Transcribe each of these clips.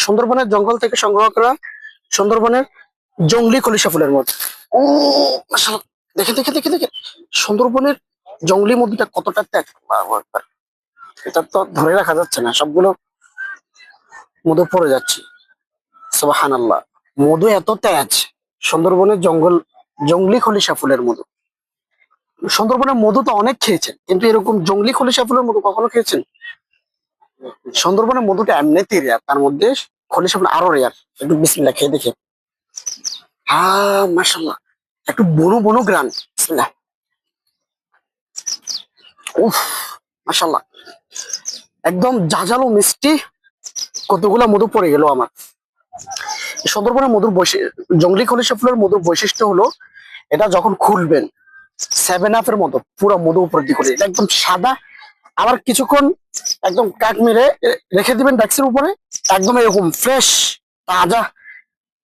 সুন্দরবনের জঙ্গল থেকে সংগ্রহ করা সুন্দরবনের জংলি কলিশা ফুলের মধু। ও মাশাআল্লাহ, দেখে দেখে দেখে দেখে সুন্দরবনের জংলি মধুটা কতটা ত্যাগ! আল্লাহু আকবার। এটা তো ধরে রাখা যাচ্ছে না, সবগুলো মধু পড়ে যাচ্ছে। সুবহানাল্লাহ, মধু এত তেজ! সুন্দরবনের জংলি খলিশা ফুলের মধু। সুন্দরবনের মধু তো অনেক খেয়েছেন, কিন্তু এরকম জংলি খলিশা ফুলের মধু কখনো খেয়েছেন? সুন্দরবনের মধুটা এমনিতেই রেয়ার, তার মধ্যে খলিশা ফুল আরো রেয়ার। একটু বিসমিল্লাহ খেয়ে দেখে। মাশাআল্লাহ, একটু বনু বনু গ্রান। বিসমিল্লাহ। উফ, মাশাআল্লাহ, একদম ঝাঁঝালো মিষ্টি। কতগুলা মধু পড়ে গেল আমার। সুন্দরবনের জংলি খলিশা ফুলের মধুর বৈশিষ্ট্য হলো, এটা যখন খুলবেন 7 আপের মতো পুরো মধু উপর দিকে করে, এটা একদম সাদা। আবার কিছুক্ষণ একদম কাক মেরে রেখে দিবেন ডেস্কের উপরে, একদম এরকম ফ্রেশ তাজা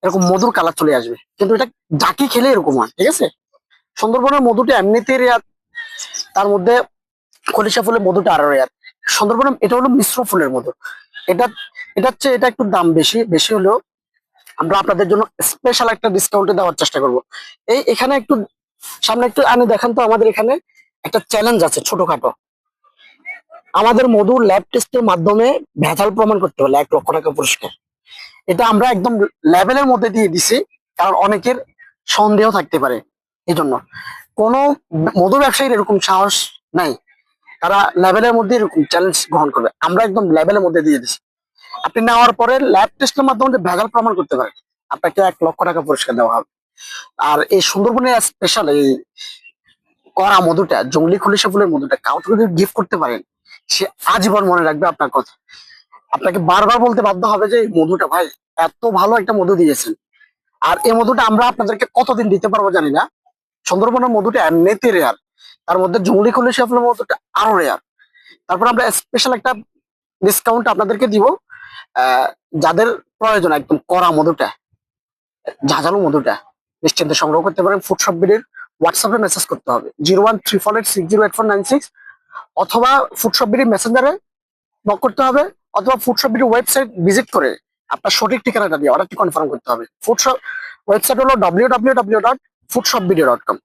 এরকম মধুর কালার চলে আসবে। কিন্তু এটা জাকি খেলে এরকম হয়, ঠিক আছে? সুন্দরবনের মধুটা এমনিতেই রেয়ার, তার মধ্যে খলিশা ফুলের মধুটা আরো রেয়ার। সুন্দরবনের এটা হলো মিশ্র ফুলের মধু। এটা এটা হচ্ছে, এটা একটু দাম বেশি বেশি হলেও আমরা আপনাদের জন্য স্পেশাল একটা ডিসকাউন্টে দেওয়ার চেষ্টা করব। এখানে একটু সামনে একটু আনে দেখান তো। আমাদের এখানে একটা চ্যালেঞ্জ আছে ছোটখাটো। আমাদের মধু ল্যাব টেস্টের মাধ্যমে ভেজাল প্রমাণ করতে হলে 1 লক্ষ টাকা পুরস্কার। এটা আমরা একদম লেভেলের মধ্যে দিয়ে দিছি, কারণ অনেকের সন্দেহ থাকতে পারে। এই জন্য কোন মধু ব্যবসায়ীর এরকম সাহস নাই, তারা লেভেলের মধ্যে এরকম চ্যালেঞ্জ গ্রহণ করবে। আমরা একদম লেভেলের মধ্যে দিয়ে দিছি। আপনি নেওয়ার পরে ল্যাব টেস্টের মাধ্যমে যে ভেজাল প্রমাণ করতে পারেন, আপনাকে 1 লক্ষ টাকা পুরস্কার দেওয়া হবে। আর এই সুন্দরবনের স্পেশাল এই কড়া মধুটা, জংলি খলিশা ফুলের মধুটা কাউকে যদি গিফট করতে পারেন, সে আজীবন মনে রাখবে আপনার কথা। আপনাকে বারবার বলতে বাধ্য হবে যে এই মধুটা ভাই এত ভালো একটা মধু দিয়েছেন। আর এই মধুটা আমরা আপনাদেরকে কতদিন দিতে পারবো জানি না। সুন্দরবনের মধুটা এমনিতে রেয়ার, তার মধ্যে জংলি খলিশা ফুলের মধুটা আরো রেয়ার। তারপর আমরা স্পেশাল একটা ডিসকাউন্ট আপনাদেরকে দিব। যাদের প্রয়োজন একদম কড়া মধুটা, ঝাঁঝালো মধুটা, নিশ্চিন্তে সংগ্রহ করতে পারেন। ফুড শপ বিডির হোয়াটসঅ্যাপে মেসেজ করতে হবে 01348608496, অথবা ফুড শপ বিডির মেসেঞ্জারে নক করতে হবে, অথবা ফুড শপ বিডির ওয়েবসাইট ভিজিট করে আপনার সঠিক ঠিকানাটা দিয়ে অর্ডারটি কনফার্ম করতে হবে। ফুড শপ ওয়েবসাইট হলো www.foodshopbd.com।